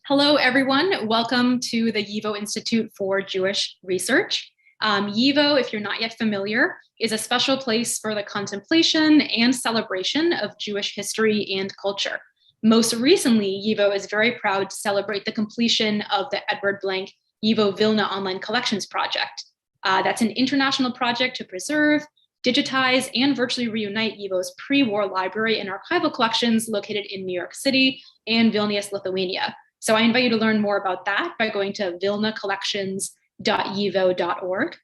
Hello, everyone. Welcome to the YIVO Institute for Jewish Research. YIVO, if you're not yet familiar, is a special place for the contemplation and celebration of Jewish history and culture. Most recently, YIVO is very proud to celebrate the completion of the Edward Blank YIVO Vilna Online Collections Project. That's an international project to preserve, digitize, and virtually reunite YIVO's pre-war library and archival collections located in New York City and Vilnius, Lithuania. So I invite you to learn more about that by going to vilnacollections.yivo.org.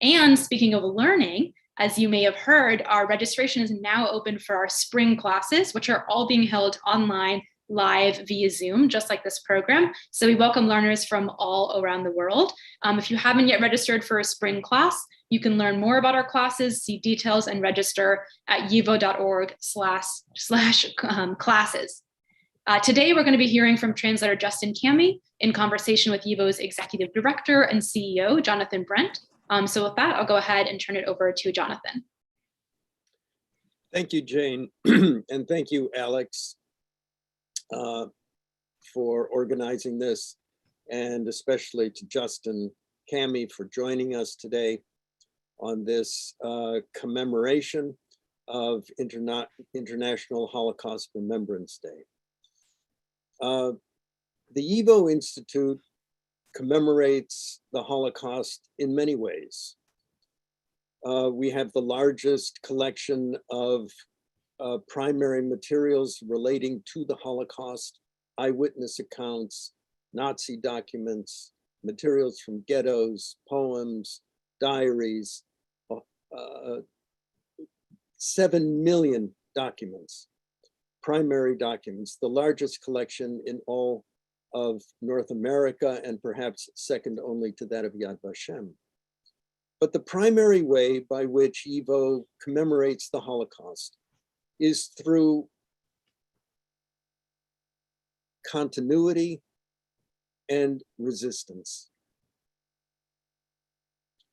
And speaking of learning, as you may have heard, our registration is now open for our spring classes, which are all being held online live via Zoom, just like this program. So we welcome learners from all around the world. If you haven't yet registered for a spring class, you can learn more about our classes, see details, and register at yivo.org/classes. Today, we're going to be hearing from translator Justin Cammy in conversation with YIVO's Executive Director and CEO, Jonathan Brent. So with that, I'll go ahead and turn it over to Jonathan. Thank you, Jane. And thank you, Alex, for organizing this, and especially to Justin Cammy for joining us today on this commemoration of International Holocaust Remembrance Day. The YIVO Institute commemorates the Holocaust in many ways. We have the largest collection of primary materials relating to the Holocaust, eyewitness accounts, Nazi documents, materials from ghettos, poems, diaries, 7 million documents. Primary documents, the largest collection in all of North America and perhaps second only to that of Yad Vashem. But the primary way by which YIVO commemorates the Holocaust is through continuity and resistance.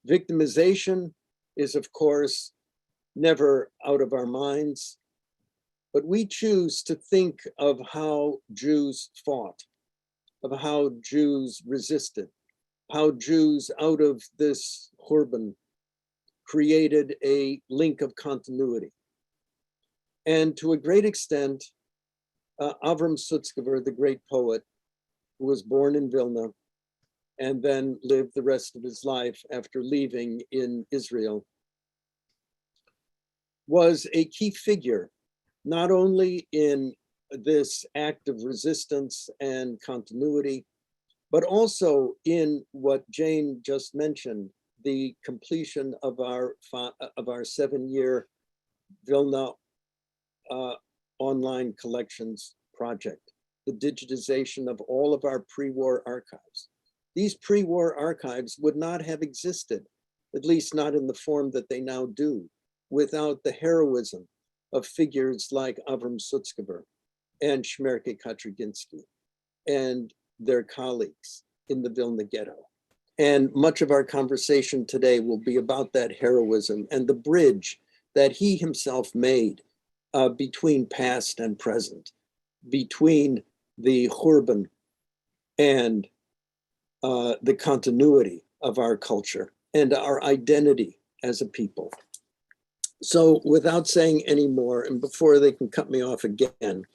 Victimization is, of course, never out of our minds. But we choose to think of how Jews fought, of how Jews resisted, how Jews out of this Churban created a link of continuity. And to a great extent, Avrom Sutzkever, the great poet, who was born in Vilna and then lived the rest of his life after leaving in Israel, was a key figure not only in this act of resistance and continuity, but also in what Jane just mentioned, the completion of our 7-year Vilna online collections project, the digitization of all of our pre-war archives. These pre-war archives would not have existed, at least not in the form that they now do, without the heroism of figures like Avrom Sutzkever and Shmerke Kaczyginski and their colleagues in the Vilna Ghetto. And much of our conversation today will be about that heroism and the bridge that he himself made between past and present, between the Churban and the continuity of our culture and our identity as a people. So without saying any more, and before they can cut me off again,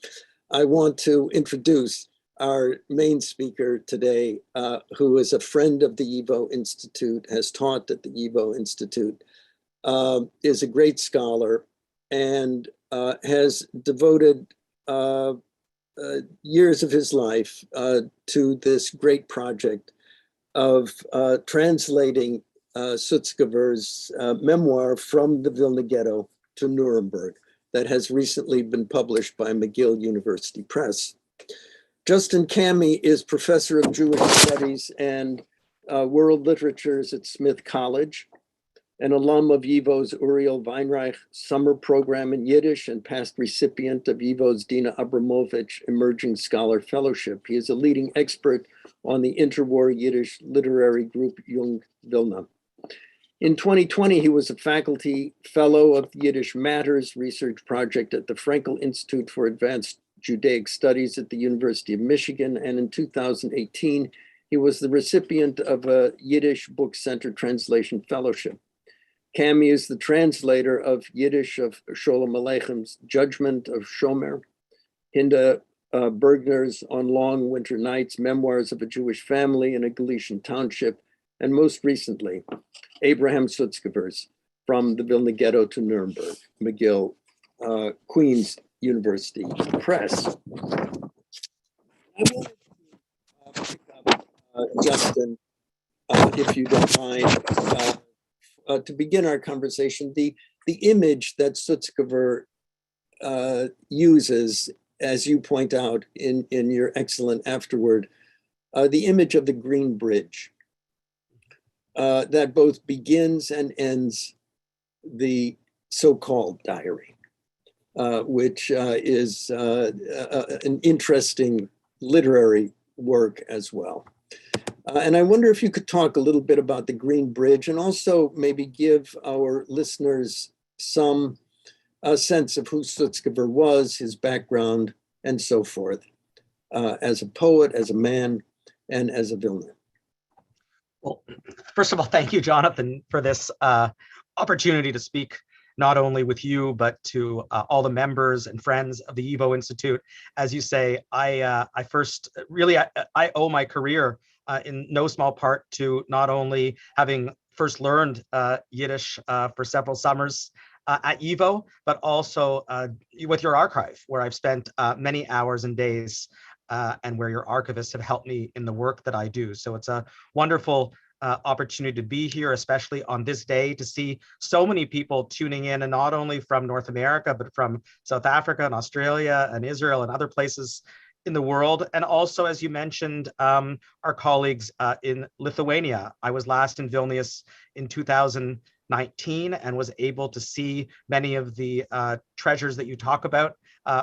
I want to introduce our main speaker today, who is a friend of the YIVO Institute, has taught at the YIVO Institute, is a great scholar, and has devoted years of his life to this great project of translating Sutzkever's memoir From the Vilna Ghetto to Nuremberg that has recently been published by McGill University Press. Justin Cammy is professor of Jewish Studies and World Literatures at Smith College, an alum of YIVO's Uriel Weinreich summer program in Yiddish and past recipient of YIVO's Dina Abramovich Emerging Scholar Fellowship. He is a leading expert on the interwar Yiddish literary group Jung Vilna. In 2020, he was a faculty fellow of the Yiddish Matters research project at the Frankel Institute for Advanced Judaic Studies at the University of Michigan, and in 2018, he was the recipient of a Yiddish Book Center Translation Fellowship. Cammy is the translator of Yiddish of Sholem Aleicham's Judgment of Shomer, Hinda Bergner's On Long Winter Nights, Memoirs of a Jewish Family in a Galician Township, and most recently, Avrom Sutzkever's From the Vilna Ghetto to Nuremberg, McGill, Queen's University Press. I wanted to pick up, Justin, if you don't mind, to begin our conversation, the image that Sutzkever uses, as you point out in your excellent afterword, the image of the Green Bridge that both begins and ends the so-called diary, which is an interesting literary work as well. And I wonder if you could talk a little bit about the Green Bridge and also maybe give our listeners some sense of who Sutzkever was, his background, and so forth, as a poet, as a man, and as a Vilna. Well, first of all, thank you, Jonathan, for this opportunity to speak not only with you, but to all the members and friends of the YIVO Institute. As you say, I owe my career in no small part to not only having first learned Yiddish for several summers at YIVO, but also with your archive, where I've spent many hours and days and where your archivists have helped me in the work that I do. So it's a wonderful opportunity to be here, especially on this day, to see so many people tuning in, and not only from North America, but from South Africa and Australia and Israel and other places in the world. And also, as you mentioned, our colleagues in Lithuania. I was last in Vilnius in 2019 and was able to see many of the treasures that you talk about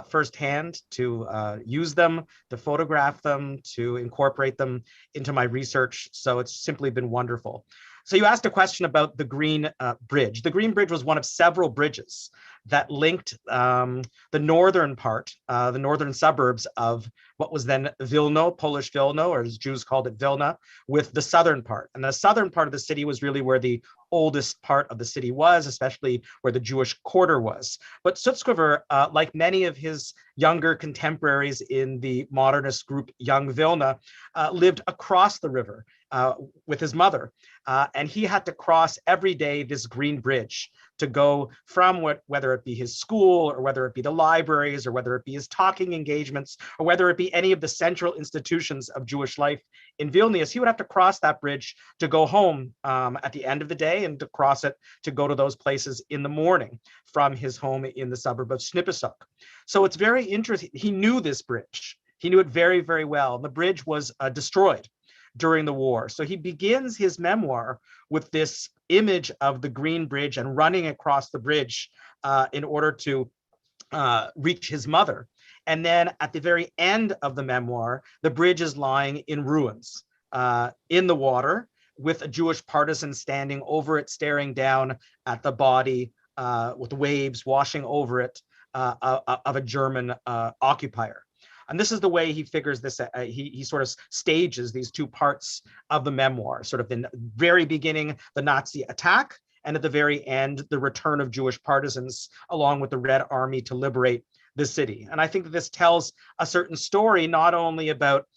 firsthand, to use them, to photograph them, to incorporate them into my research. So it's simply been wonderful. So you asked a question about the Green Bridge. The Green Bridge was one of several bridges that linked the northern part, the northern suburbs of what was then Vilna, Polish Vilna, or as Jews called it, Vilna, with the southern part. And the southern part of the city was really where the oldest part of the city was, especially where the Jewish quarter was. But Sutzkever, like many of his younger contemporaries in the modernist group Young Vilna, lived across the river with his mother. And he had to cross every day this Green Bridge to go from whether it be his school, or whether it be the libraries, or whether it be his talking engagements, or whether it be any of the central institutions of Jewish life in Vilnius. He would have to cross that bridge to go home at the end of the day, and to cross it to go to those places in the morning from his home in the suburb of Snipesuk. So it's very interesting. He knew this bridge. He knew it very, very well. The bridge was destroyed during the war. So he begins his memoir with this image of the Green Bridge and running across the bridge in order to reach his mother. And then at the very end of the memoir, the bridge is lying in ruins in the water, with a Jewish partisan standing over it, staring down at the body with waves washing over it of a German occupier. And this is the way he figures this. He sort of stages these two parts of the memoir, sort of in the very beginning, the Nazi attack, and at the very end, the return of Jewish partisans along with the Red Army to liberate the city. And I think that this tells a certain story, not only about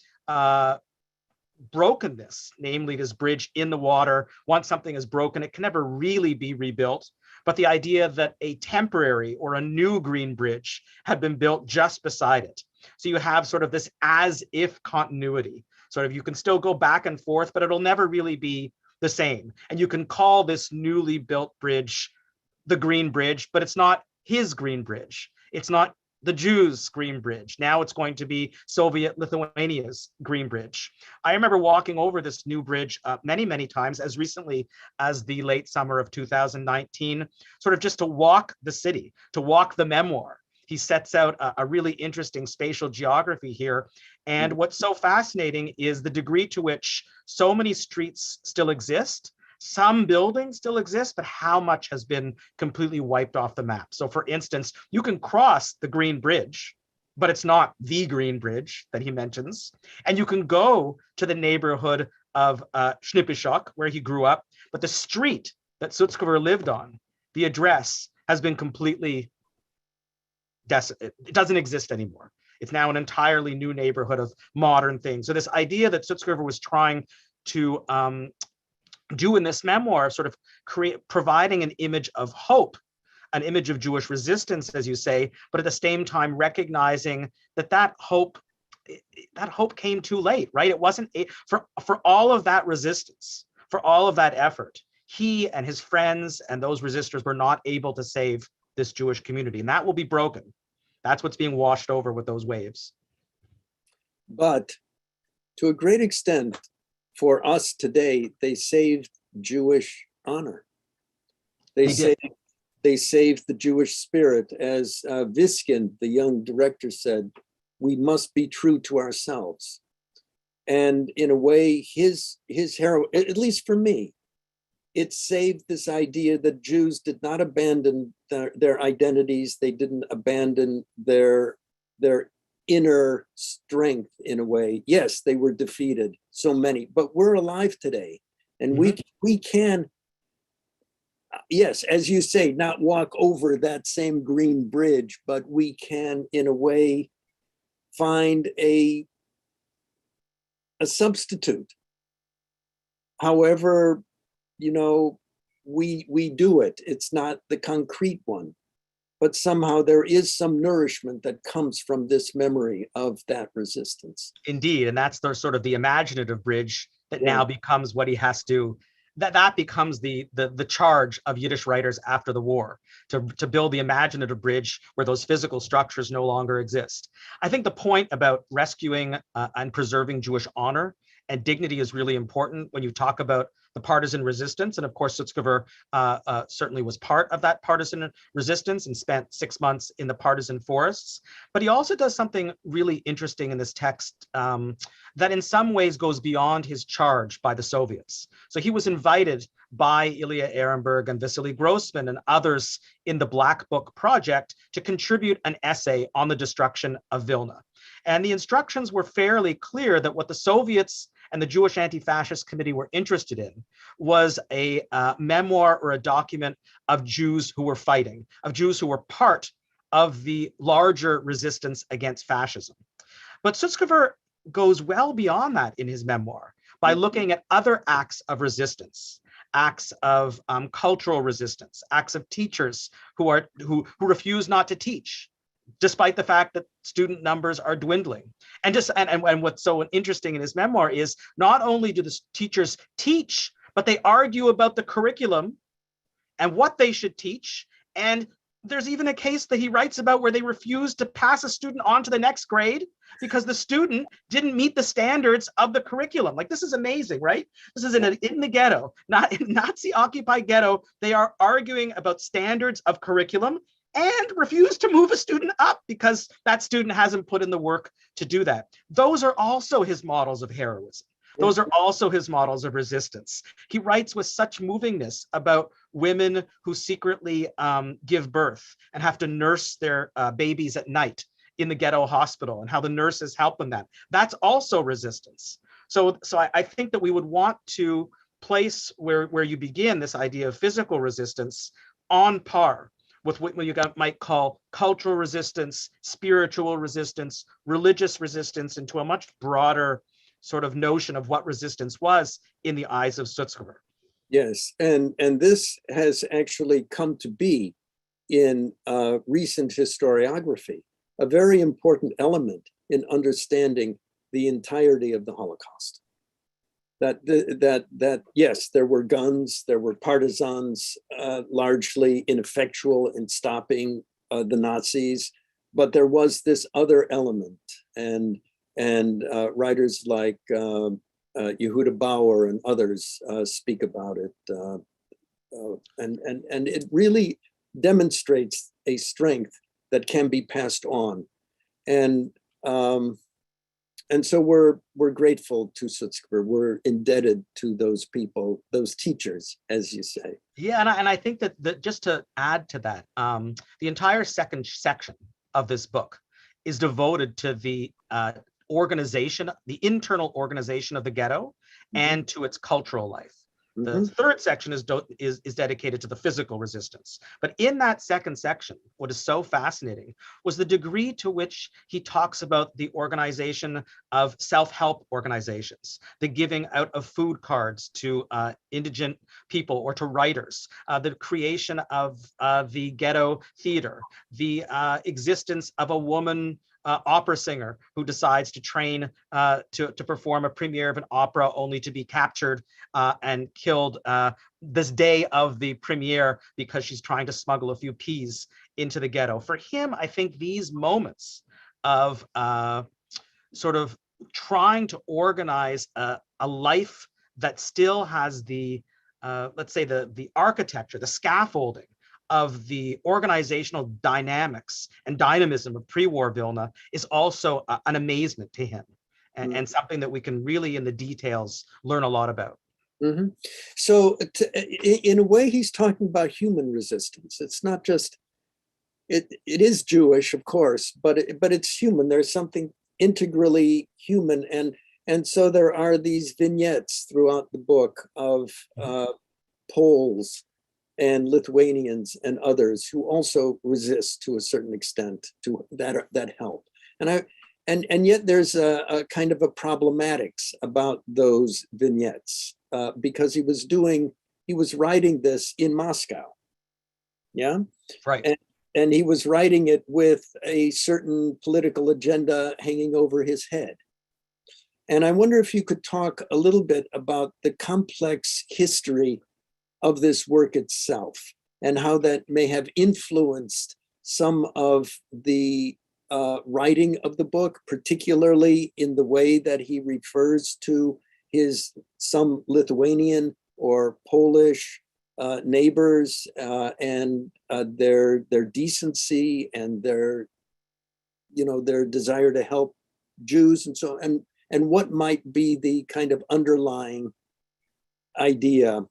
brokenness, namely this bridge in the water. Once something is broken, it can never really be rebuilt. But the idea that a temporary or a new Green Bridge had been built just beside it. So you have sort of this as if continuity. Sort of you can still go back and forth, but it'll never really be the same. And you can call this newly built bridge the Green Bridge, but it's not his Green Bridge. It's not the Jews' Green Bridge. Now it's going to be Soviet Lithuania's Green Bridge. I remember walking over this new bridge many, many times, as recently as the late summer of 2019, sort of just to walk the city, to walk the memoir. He sets out a really interesting spatial geography here. And what's so fascinating is the degree to which so many streets still exist. Some buildings still exist, but how much has been completely wiped off the map. So for instance, you can cross the Green Bridge but it's not the Green Bridge that he mentions. And you can go to the neighborhood of Schnippischok, where he grew up, but the street that Sutzkever lived on, the address, has been completely desolate. It doesn't exist anymore. It's now an entirely new neighborhood of modern things. So this idea that Sutzkever was trying to do in this memoir, sort of providing an image of hope, an image of Jewish resistance, as you say, but at the same time recognizing that hope came too late, right? It wasn't for all of that resistance, for all of that effort, he and his friends and those resistors were not able to save this Jewish community, and that will be broken. That's what's being washed over with those waves. But to a great extent, for us today, they saved Jewish honor. They saved the Jewish spirit. As Viskin, the young director, said, we must be true to ourselves. And in a way, his hero, at least for me, it saved this idea that Jews did not abandon their identities. They didn't abandon their inner strength in a way. Yes, they were defeated, so many, but we're alive today. And we can, yes, as you say, not walk over that same green bridge, but we can, in a way, find a substitute. However, we do it. It's not the concrete one, but somehow there is some nourishment that comes from this memory of that resistance. Indeed, and that's the sort of the imaginative bridge that now becomes what he has to, that becomes the charge of Yiddish writers after the war, to build the imaginative bridge where those physical structures no longer exist. I think the point about rescuing and preserving Jewish honor and dignity is really important when you talk about the partisan resistance. And of course, Sutzkever certainly was part of that partisan resistance and spent 6 months in the partisan forests. But he also does something really interesting in this text that in some ways goes beyond his charge by the Soviets. So he was invited by Ilya Ehrenberg and Vasily Grossman and others in the Black Book Project to contribute an essay on the destruction of Vilna. And the instructions were fairly clear that what the Soviets and the Jewish Anti-Fascist Committee were interested in was a memoir or a document of Jews who were fighting, of Jews who were part of the larger resistance against fascism. But Sutzkever goes well beyond that in his memoir by looking at other acts of resistance, acts of cultural resistance, acts of teachers who refuse not to teach, despite the fact that student numbers are dwindling. And what's so interesting in his memoir is not only do the teachers teach, but they argue about the curriculum and what they should teach. And there's even a case that he writes about where they refuse to pass a student on to the next grade because the student didn't meet the standards of the curriculum. Like, this is amazing, right? This is in the ghetto, not in Nazi-occupied ghetto. They are arguing about standards of curriculum and refuse to move a student up because that student hasn't put in the work to do that. Those are also his models of heroism. Those are also his models of resistance. He writes with such movingness about women who secretly give birth and have to nurse their babies at night in the ghetto hospital and how the nurses help them that. That's also resistance. So I think that we would want to place where you begin this idea of physical resistance on par with what you might call cultural resistance, spiritual resistance, religious resistance, into a much broader sort of notion of what resistance was in the eyes of Sutzkever. Yes, and this has actually come to be in recent historiography, a very important element in understanding the entirety of the Holocaust. That yes, there were guns, there were partisans, largely ineffectual in stopping the Nazis, but there was this other element, and writers like Yehuda Bauer and others speak about it, and it really demonstrates a strength that can be passed on, and so we're grateful to Sutzkever. We're indebted to those people, those teachers, as you say. Yeah, and I think that just to add to that, the entire second section of this book is devoted to the organization, the internal organization of the ghetto, and to its cultural life. The third section is dedicated to the physical resistance. But in that second section, what is so fascinating was the degree to which he talks about the organization of self-help organizations, the giving out of food cards to indigent people or to writers, the creation of the ghetto theater, the existence of a woman opera singer who decides to train to perform a premiere of an opera only to be captured and killed this day of the premiere because she's trying to smuggle a few peas into the ghetto. For him, I think these moments of sort of trying to organize a life that still has the, let's say, the architecture, the scaffolding of the organizational dynamics and dynamism of pre-war Vilna is also an amazement to him, and something that we can really, in the details, learn a lot about. So in a way, he's talking about human resistance. It's not just, it is Jewish, of course, but it's human. There's something integrally human. And so there are these vignettes throughout the book of Poles and Lithuanians and others who also resist to a certain extent to that help. And yet there's a kind of a problematics about those vignettes because he was writing this in Moscow. Yeah. Right. And he was writing it with a certain political agenda hanging over his head. And I wonder if you could talk a little bit about the complex history of this work itself and how that may have influenced some of the writing of the book, particularly in the way that he refers to some Lithuanian or Polish neighbors and their decency and their desire to help Jews and so on, and what might be the kind of underlying idea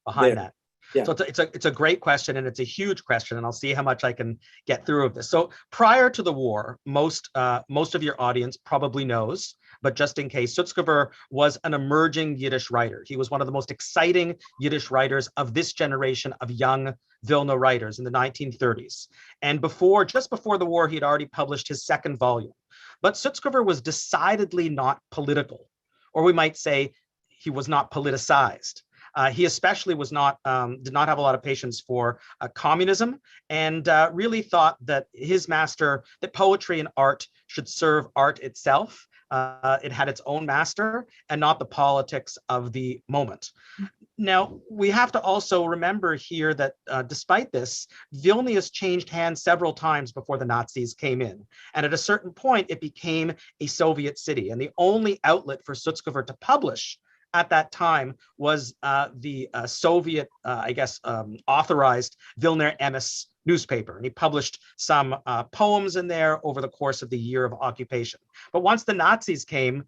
behind that. Yeah. So it's a great question, and it's a huge question, and I'll see how much I can get through of this. So prior to the war, most of your audience probably knows, but just in case, Sutzkever was an emerging Yiddish writer. He was one of the most exciting Yiddish writers of this generation of young Vilna writers in the 1930s. And just before the war, he had already published his second volume. But Sutzkever was decidedly not political, or we might say he was not politicized. He especially did not have a lot of patience for communism, and really thought that that poetry and art should serve art itself. It had its own master and not the politics of the moment. Now, we have to also remember here that despite this, Vilnius changed hands several times before the Nazis came in. And at a certain point, it became a Soviet city. And the only outlet for Sutzkever to publish at that time was the Soviet, authorized Vilna Emes newspaper. And he published some poems in there over the course of the year of occupation. But once the Nazis came,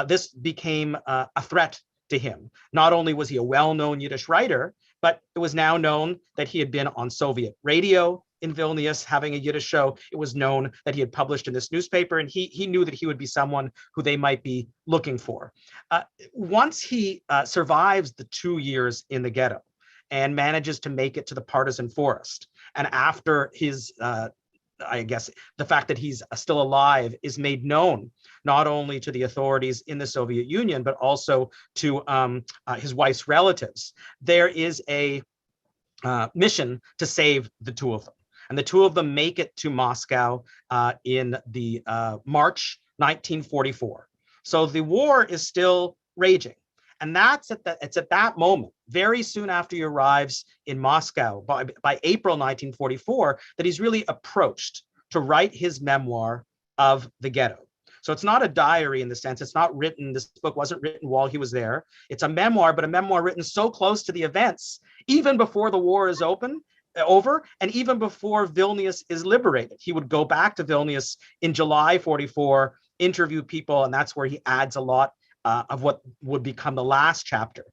this became a threat to him. Not only was he a well-known Yiddish writer, but it was now known that he had been on Soviet radio in Vilnius having a Yiddish show. It was known that he had published in this newspaper, and he knew that he would be someone who they might be looking for. Once he survives the 2 years in the ghetto and manages to make it to the partisan forest, and after his the fact that he's still alive is made known not only to the authorities in the Soviet Union, but also to his wife's relatives, there is a mission to save the two of them. And the two of them make it to Moscow in the March 1944. So the war is still raging. And it's at that moment, very soon after he arrives in Moscow, by April 1944, that he's really approached to write his memoir of the ghetto. So it's not a diary in the sense, this book wasn't written while he was there. It's a memoir, but a memoir written so close to the events, even before the war is over, and even before Vilnius is liberated. He would go back to Vilnius in July 44, interview people, and that's where he adds a lot of what would become the last chapter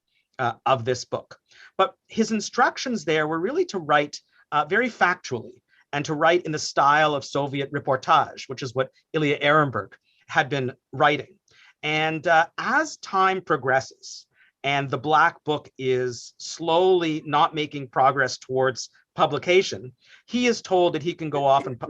of this book. But his instructions there were really to write very factually and to write in the style of Soviet reportage, which is what Ilya Ehrenberg had been writing. And as time progresses and the Black Book is slowly not making progress towards publication, he is told that he can go off and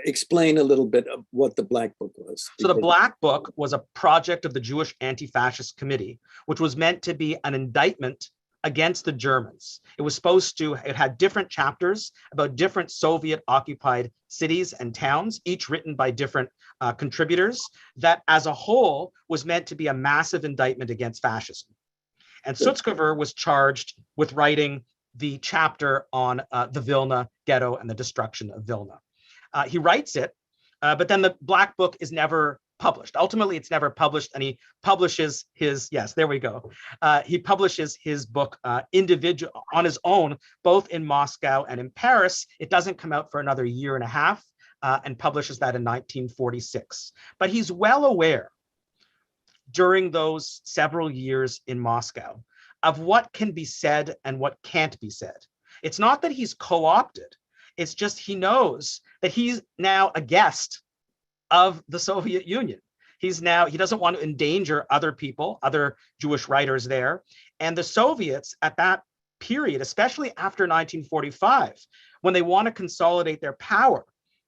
explain a little bit of what the Black Book was. So the Black Book was a project of the Jewish Anti-Fascist Committee, which was meant to be an indictment against the Germans. It had different chapters about different Soviet occupied cities and towns, each written by different contributors, that as a whole was meant to be a massive indictment against fascism. And Sutzkever was charged with writing the chapter on the Vilna Ghetto and the destruction of Vilna. He writes it, but then the Black Book is never published. Ultimately, it's never published, and he publishes his, yes, there we go. He publishes his book individual on his own, both in Moscow and in Paris. It doesn't come out for another year and a half, and publishes that in 1946. But he's well aware during those several years in Moscow of what can be said and what can't be said. It's not that he's co-opted. It's just he knows that he's now a guest of the Soviet Union. He doesn't want to endanger other people, other Jewish writers there. And the Soviets at that period, especially after 1945, when they want to consolidate their power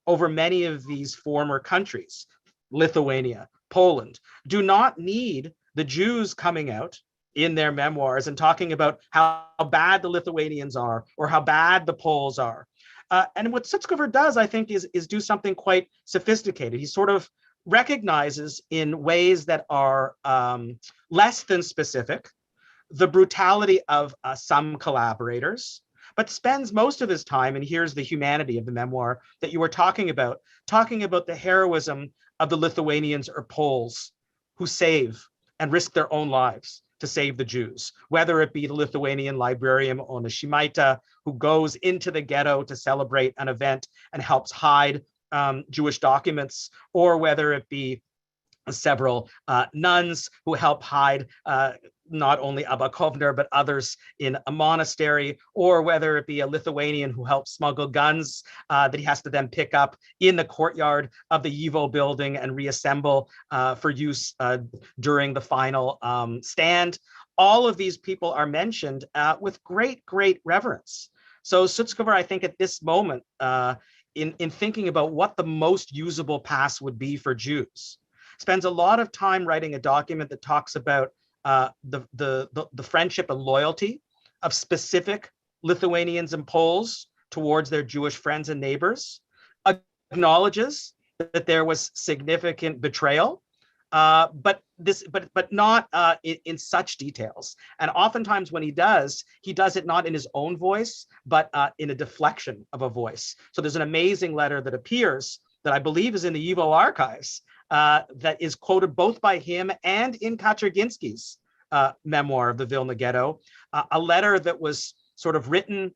over many of these former countries, Lithuania, Poland, do not need the Jews coming out in their memoirs and talking about how bad the Lithuanians are or how bad the Poles are. And what Sutzkever does, I think, is do something quite sophisticated. He sort of recognizes in ways that are less than specific the brutality of some collaborators, but spends most of his time, and here's the humanity of the memoir that you were talking about the heroism of the Lithuanians or Poles who save and risk their own lives to save the Jews, whether it be the Lithuanian librarian Onashimaita, who goes into the ghetto to celebrate an event and helps hide Jewish documents, or whether it be several nuns who help hide not only Abba Kovner, but others in a monastery, or whether it be a Lithuanian who helps smuggle guns that he has to then pick up in the courtyard of the YIVO building and reassemble for use during the final stand. All of these people are mentioned with great, great reverence. So Sutzkever, I think at this moment, in thinking about what the most usable past would be for Jews, spends a lot of time writing a document that talks about the friendship and loyalty of specific Lithuanians and Poles towards their Jewish friends and neighbors, acknowledges that there was significant betrayal, but not in such details. And oftentimes when he does it not in his own voice, but in a deflection of a voice. So there's an amazing letter that appears that I believe is in the YIVO archives, that is quoted both by him and in Kaczerginski's memoir of the Vilna Ghetto, a letter that was sort of written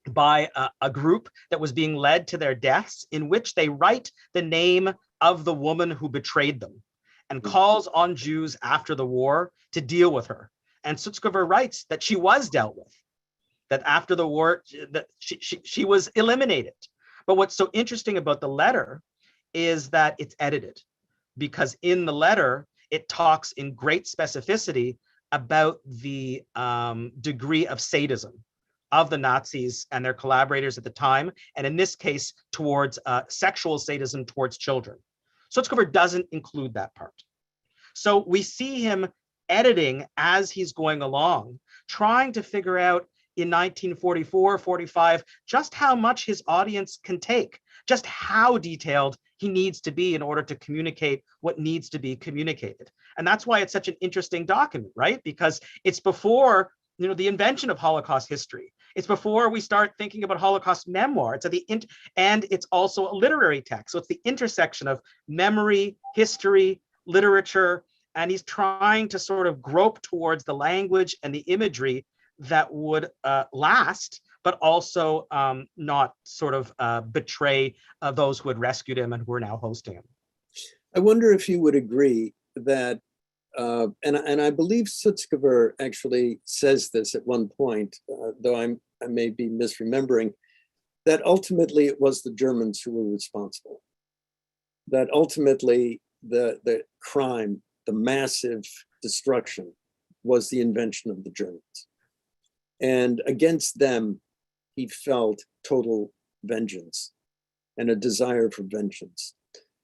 by a group that was being led to their deaths, in which they write the name of the woman who betrayed them and calls on Jews after the war to deal with her. And Sutzkever writes that she was dealt with, that after the war, that she was eliminated. But what's so interesting about the letter is that it's edited, because in the letter, it talks in great specificity about the degree of sadism of the Nazis and their collaborators at the time, and in this case, towards sexual sadism towards children. Sutzkever doesn't include that part. So we see him editing as he's going along, trying to figure out in 1944, 45, just how much his audience can take, just how detailed he needs to be in order to communicate what needs to be communicated. And that's why it's such an interesting document, right? Because it's before, the invention of Holocaust history. It's before we start thinking about Holocaust memoir. It's and it's also a literary text. So it's the intersection of memory, history, literature, and he's trying to sort of grope towards the language and the imagery that would last, but also not sort of betray those who had rescued him and who are now hosting him. I wonder if you would agree that, and I believe Sutzkever actually says this at one point, though I may be misremembering, that ultimately it was the Germans who were responsible. That ultimately the crime, the massive destruction, was the invention of the Germans. And against them, he felt total vengeance and a desire for vengeance.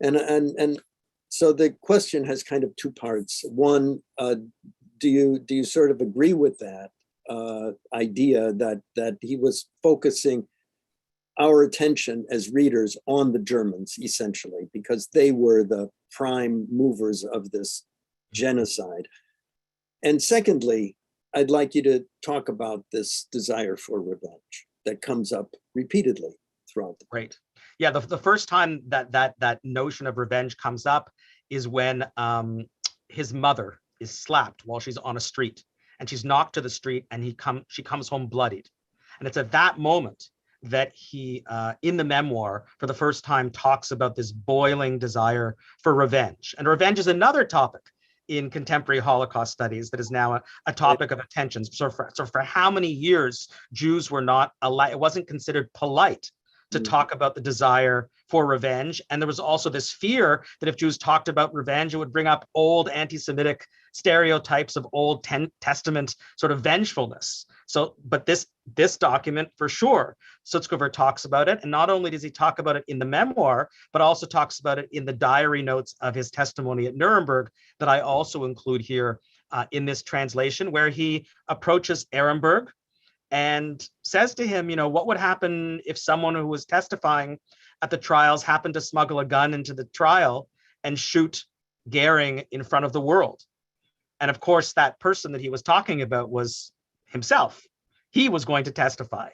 And so the question has kind of two parts. One, do you sort of agree with that idea that he was focusing our attention as readers on the Germans, essentially, because they were the prime movers of this genocide? And secondly, I'd like you to talk about this desire for revenge that comes up repeatedly throughout the book. Right. Yeah, the first time that notion of revenge comes up is when his mother is slapped while she's on a street, and she's knocked to the street, and she comes home bloodied. And it's at that moment that he, in the memoir, for the first time, talks about this boiling desire for revenge. And revenge is another topic in contemporary Holocaust studies that is now a topic of attention. So for how many years Jews were not allowed, it wasn't considered polite to talk about the desire for revenge. And there was also this fear that if Jews talked about revenge, it would bring up old anti-Semitic stereotypes of Old Testament sort of vengefulness. So, but this document, for sure, Sutzkever talks about it. And not only does he talk about it in the memoir, but also talks about it in the diary notes of his testimony at Nuremberg that I also include here in this translation, where he approaches Ehrenberg and says to him, what would happen if someone who was testifying at the trials happened to smuggle a gun into the trial and shoot Goering in front of the world? And of course, that person that he was talking about was himself. He was going to testify.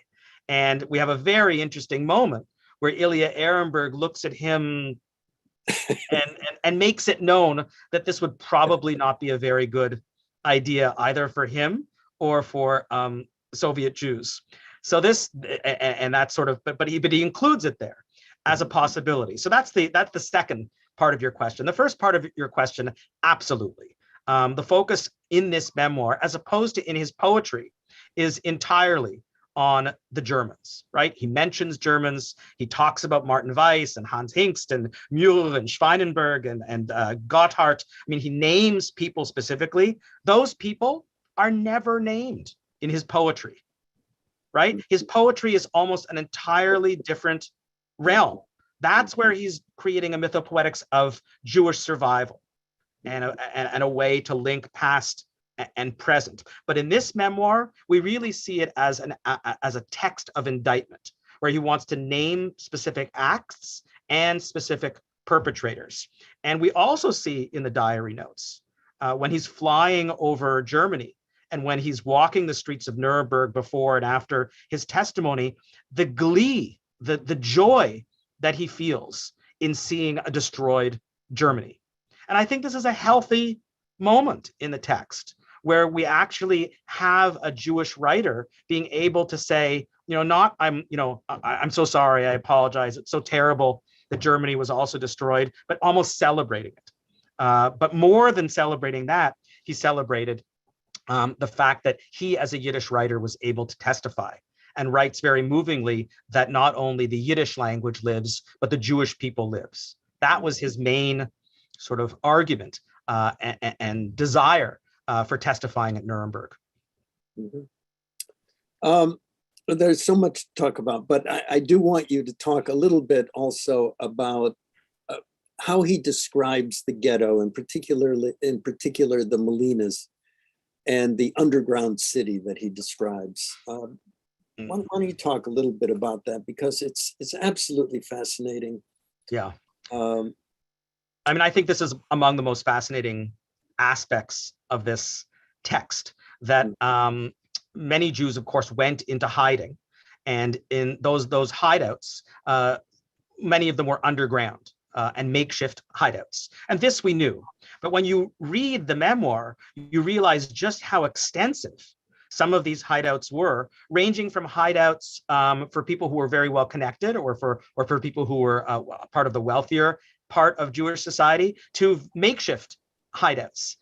And we have a very interesting moment where Ilya Ehrenberg looks at him and makes it known that this would probably not be a very good idea either for him or for Soviet Jews. So this, and that's sort of, but he includes it there as a possibility. So that's the second part of your question. The first part of your question, absolutely. The focus in this memoir, as opposed to in his poetry, is entirely on the Germans, right? He mentions Germans. He talks about Martin Weiss and Hans Hingst and Müller and Schweinenberg and Gotthard. I mean, he names people specifically. Those people are never named in his poetry, right? His poetry is almost an entirely different realm. That's where he's creating a mythopoetics of Jewish survival and a way to link past and present. But in this memoir, we really see it as a text of indictment, where he wants to name specific acts and specific perpetrators. And we also see in the diary notes, when he's flying over Germany and when he's walking the streets of Nuremberg before and after his testimony, the glee, the joy that he feels in seeing a destroyed Germany. And I think this is a healthy moment in the text, where we actually have a Jewish writer being able to say, I'm so sorry, I apologize, it's so terrible that Germany was also destroyed, but almost celebrating it. But more than celebrating that, he celebrated the fact that he, as a Yiddish writer, was able to testify, and writes very movingly that not only the Yiddish language lives, but the Jewish people lives. That was his main sort of argument and desire for testifying at Nuremberg. Mm-hmm. There's so much to talk about, but I do want you to talk a little bit also about how he describes the ghetto, and in particular the Molinas and the underground city that he describes. Why don't you talk a little bit about that, because it's absolutely fascinating. Yeah. I think this is among the most fascinating aspects of this text, that many Jews, of course, went into hiding, and in those hideouts, many of them were underground and makeshift hideouts. And this we knew. But when you read the memoir, you realize just how extensive some of these hideouts were, ranging from hideouts for people who were very well connected, or for people who were part of the wealthier part of Jewish society, to makeshift hideouts,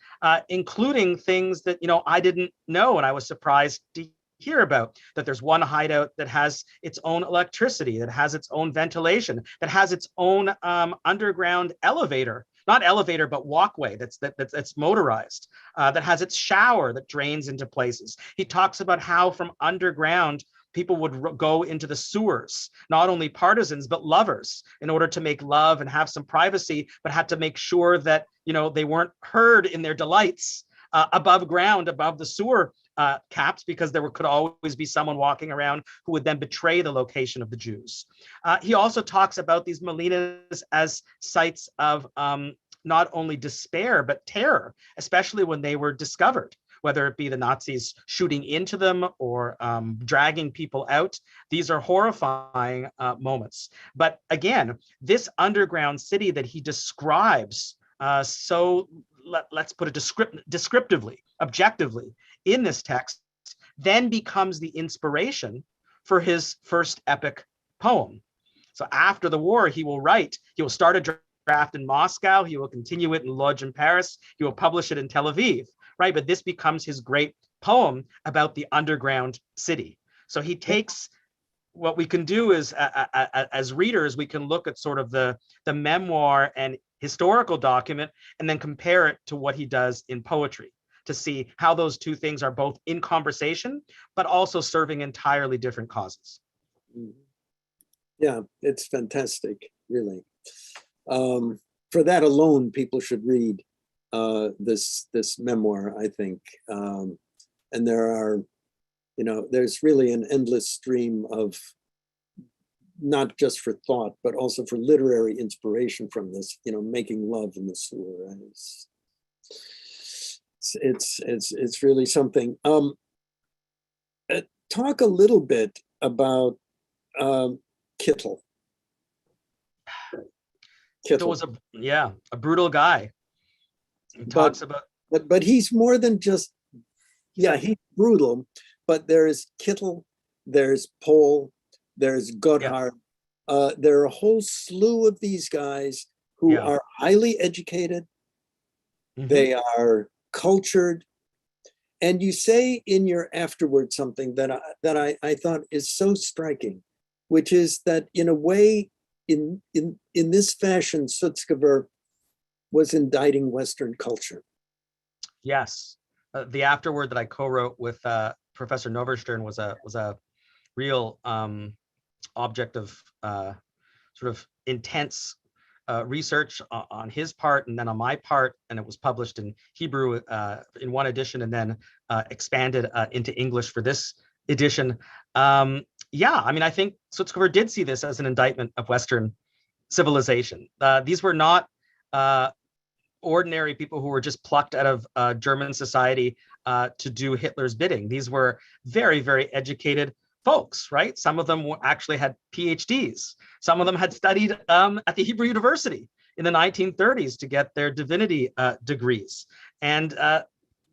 including things that I didn't know, and I was surprised to hear about, that there's one hideout that has its own electricity, that has its own ventilation, that has its own underground elevator, not elevator, but walkway that's motorized, that has its shower that drains into places. He talks about how from underground, people would go into the sewers, not only partisans, but lovers, in order to make love and have some privacy, but had to make sure that, they weren't heard in their delights above ground, above the sewer caps, because there could always be someone walking around who would then betray the location of the Jews. He also talks about these molinas as sites of not only despair, but terror, especially when they were discovered, whether it be the Nazis shooting into them or dragging people out. These are horrifying moments. But again, this underground city that he describes let's put it descriptively, objectively in this text, then becomes the inspiration for his first epic poem. So after the war, he will start a draft in Moscow, he will continue it in Lodz in Paris, he will publish it in Tel Aviv, right? But this becomes his great poem about the underground city. So he takes, what we can do is, as readers, we can look at sort of the memoir and historical document and then compare it to what he does in poetry to see how those two things are both in conversation, but also serving entirely different causes. Yeah, it's fantastic, really. For that alone, people should read this memoir, I think. And there are, there's really an endless stream of, not just for thought, but also for literary inspiration from this, making love in the sewer. It's really something. Talk a little bit about Kittel. Kittel was a brutal guy. He talks about, but he's more than just, he's brutal, but there is Kittel, there's Paul, there's Gotthard. There are a whole slew of these guys who are highly educated. Mm-hmm. They are cultured. And you say in your afterword something that I thought is so striking, which is that in a way, in this fashion, Sutzkever was indicting Western culture. Yes. The afterword that I co-wrote with Professor Noverstern was a real object of sort of intense research on his part and then on my part, and it was published in Hebrew in one edition and then expanded into English for this edition. I think Sutzkever did see this as an indictment of Western civilization. These were not ordinary people who were just plucked out of German society to do Hitler's bidding. These were very, very educated folks, right? Some of them actually had PhDs. Some of them had studied at the Hebrew University in the 1930s to get their divinity degrees. And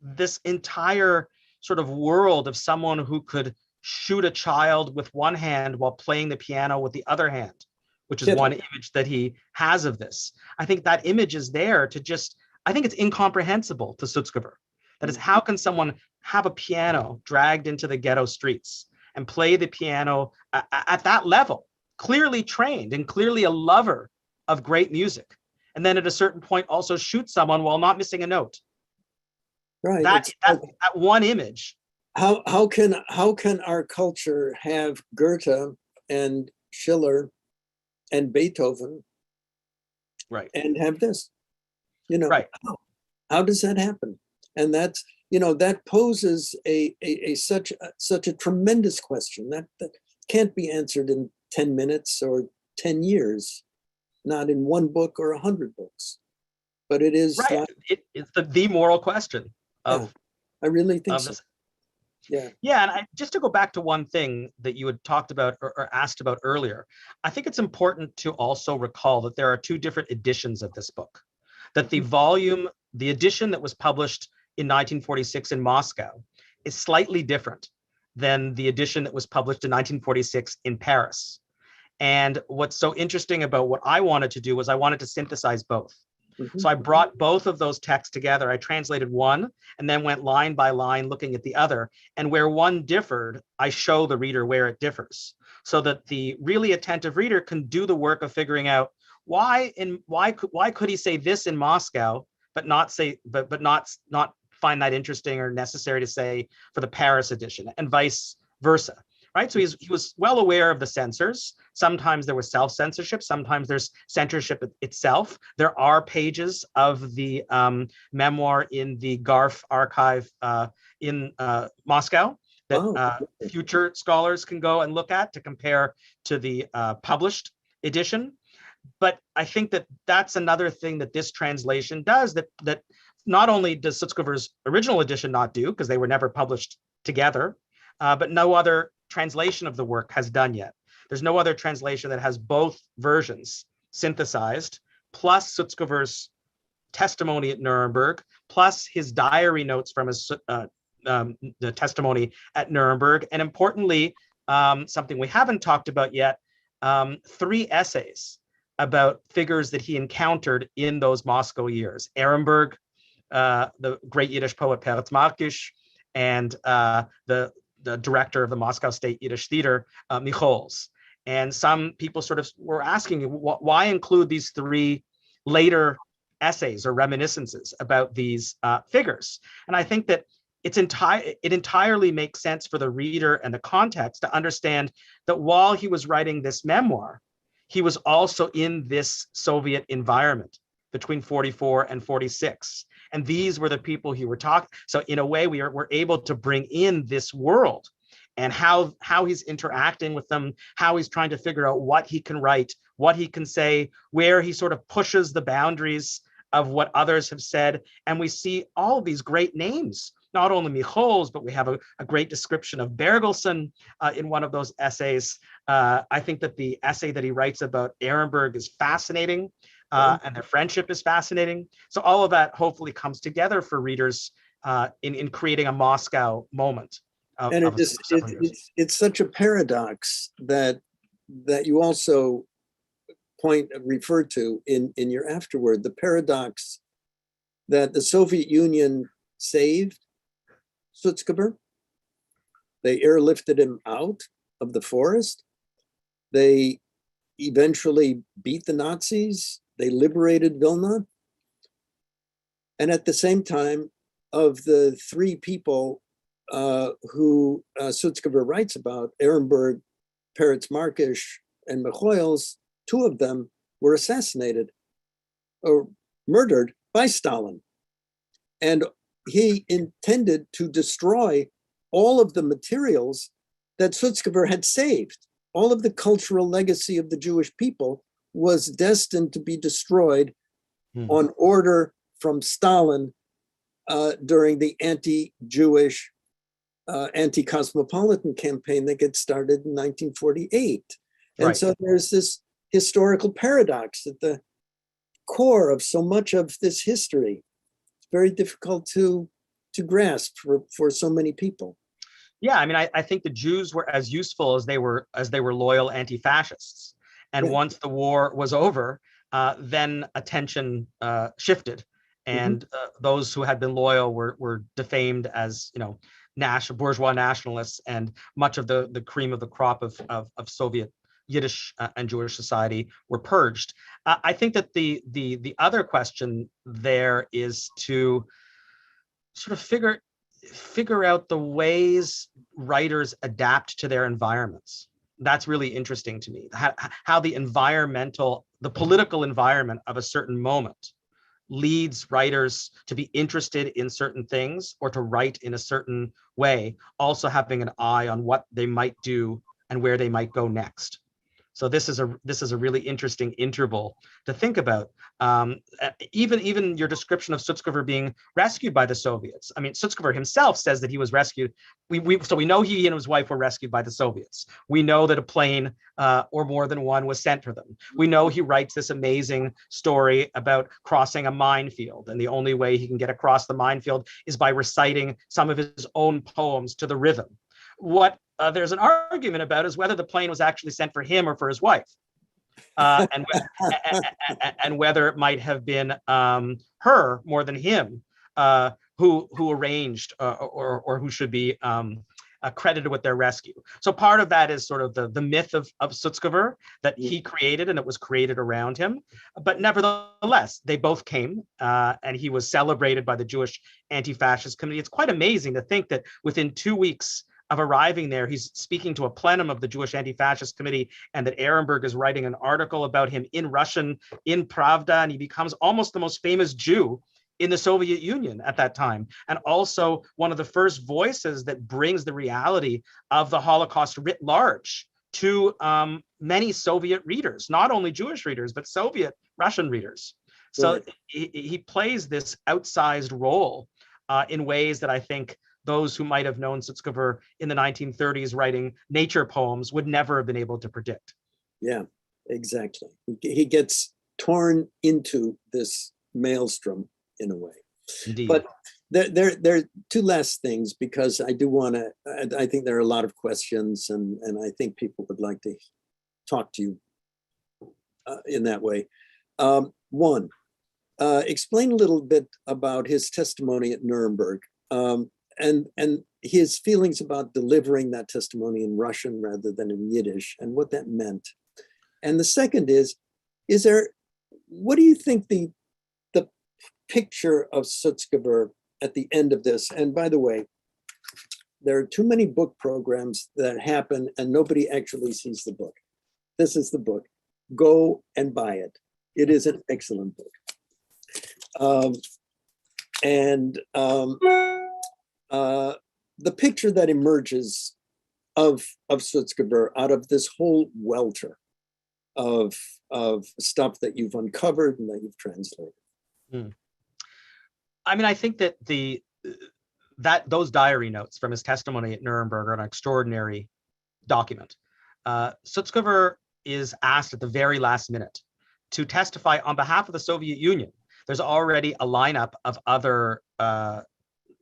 this entire sort of world of someone who could shoot a child with one hand while playing the piano with the other hand, which is one image that he has of this. I think that image is there to just, I think it's incomprehensible to Sutzkever. That is, how can someone have a piano dragged into the ghetto streets and play the piano at that level, clearly trained and clearly a lover of great music, and then at a certain point also shoot someone while not missing a note? Right. That one image. How can our culture have Goethe and Schiller and Beethoven, right, and have this? Right. How does that happen? And that's, that poses such a tremendous question that can't be answered in 10 minutes or 10 years, not in one book or 100 books, but it is right. It's the moral question of. I really think so. Yeah, and just to go back to one thing that you had talked about or asked about earlier, I think it's important to also recall that there are two different editions of this book. That the edition that was published in 1946 in Moscow is slightly different than the edition that was published in 1946 in Paris. And what's so interesting about what I wanted to do was I wanted to synthesize both. So I brought both of those texts together. I translated one and then went line by line looking at the other. And where one differed, I show the reader where it differs, so that the really attentive reader can do the work of figuring out why could he say this in Moscow, but not find that interesting or necessary to say for the Paris edition, and vice versa. Right. So he was well aware of the censors. Sometimes there was self-censorship. Sometimes there's censorship itself. There are pages of the memoir in the Garf archive in Moscow that future scholars can go and look at to compare to the published edition. But I think that that's another thing that this translation does, that not only does Sutzkever's original edition not do, because they were never published together, but no other translation of the work has done yet. There's no other translation that has both versions synthesized, plus Sutzkever's testimony at Nuremberg, plus his diary notes from his the testimony at Nuremberg, and importantly, something we haven't talked about yet, 3 essays about figures that he encountered in those Moscow years: Ehrenberg, the great Yiddish poet Peretz Markish, and the director of the Moscow State Yiddish Theater, Michols. And some people sort of were asking, why include these 3 later essays or reminiscences about these figures? And I think that it entirely makes sense for the reader and the context to understand that while he was writing this memoir, he was also in this Soviet environment between 44 and 46. And these were the people he were talking. So in a way, we're able to bring in this world and how he's interacting with them, how he's trying to figure out what he can write, what he can say, where he sort of pushes the boundaries of what others have said. And we see all of these great names, not only Michols, but we have a great description of Bergelsen in one of those essays. I think that the essay that he writes about Ehrenberg is fascinating. And their friendship is fascinating. So all of that hopefully comes together for readers in creating a Moscow moment. It's such a paradox that you also referred to in your afterword, the paradox that the Soviet Union saved Sutzkever. They airlifted him out of the forest. They eventually beat the Nazis. They liberated Vilna. And at the same time, of the 3 people who Sutzkever writes about, Ehrenberg, Peretz Markish, and Michols, 2 of them were assassinated or murdered by Stalin. And he intended to destroy all of the materials that Sutzkever had saved. All of the cultural legacy of the Jewish people was destined to be destroyed on order from Stalin during the anti-Jewish, anti-cosmopolitan campaign that gets started in 1948. And so there's this historical paradox at the core of so much of this history. It's very difficult to grasp for so many people. Yeah, I mean, I think the Jews were as useful as they were loyal anti-fascists. And once the war was over, then attention shifted, and those who had been loyal were defamed as, bourgeois nationalists, and much of the cream of the crop of Soviet Yiddish and Jewish society were purged. I think that the other question there is to sort of figure out the ways writers adapt to their environments. That's really interesting to me, how the political environment of a certain moment leads writers to be interested in certain things or to write in a certain way, also having an eye on what they might do and where they might go next. So this is a really interesting interval to think about. Even your description of Sutzkever being rescued by the Soviets. I mean, Sutzkever himself says that he was rescued. So we know he and his wife were rescued by the Soviets. We know that a plane or more than one was sent for them. We know he writes this amazing story about crossing a minefield, and the only way he can get across the minefield is by reciting some of his own poems to the rhythm. What there's an argument about is whether the plane was actually sent for him or for his wife. and whether it might have been her more than him who arranged or who should be credited with their rescue. So part of that is sort of the myth of Sutzkever that he created, and it was created around him. But nevertheless, they both came, and he was celebrated by the Jewish Anti-Fascist Committee. It's quite amazing to think that within 2 weeks of arriving there, he's speaking to a plenum of the Jewish Anti-Fascist Committee, and that Nuremberg is writing an article about him in Russian, in Pravda, and he becomes almost the most famous Jew in the Soviet Union at that time, and also one of the first voices that brings the reality of the Holocaust writ large to many Soviet readers, not only Jewish readers, but Soviet Russian readers. So he plays this outsized role in ways that I think those who might have known Sutzkever in the 1930s writing nature poems would never have been able to predict. Yeah, exactly. He gets torn into this maelstrom in a way. Indeed. But there are two last things, because I do want to, I think there are a lot of questions, and I think people would like to talk to you in that way. One, explain a little bit about his testimony at Nuremberg, and his feelings about delivering that testimony in Russian rather than in Yiddish, and what that meant. And the second is there, what do you think the picture of Sutzkever at the end of this? And by the way, there are too many book programs that happen and nobody actually sees the book. This is the book. Go and buy it. It is an excellent book. The picture that emerges of Sutzkever out of this whole welter of stuff that you've uncovered and that you've translated. I mean, I think that those diary notes from his testimony at Nuremberg are an extraordinary document. Sutzkever is asked at the very last minute to testify on behalf of the Soviet Union. There's already a lineup of other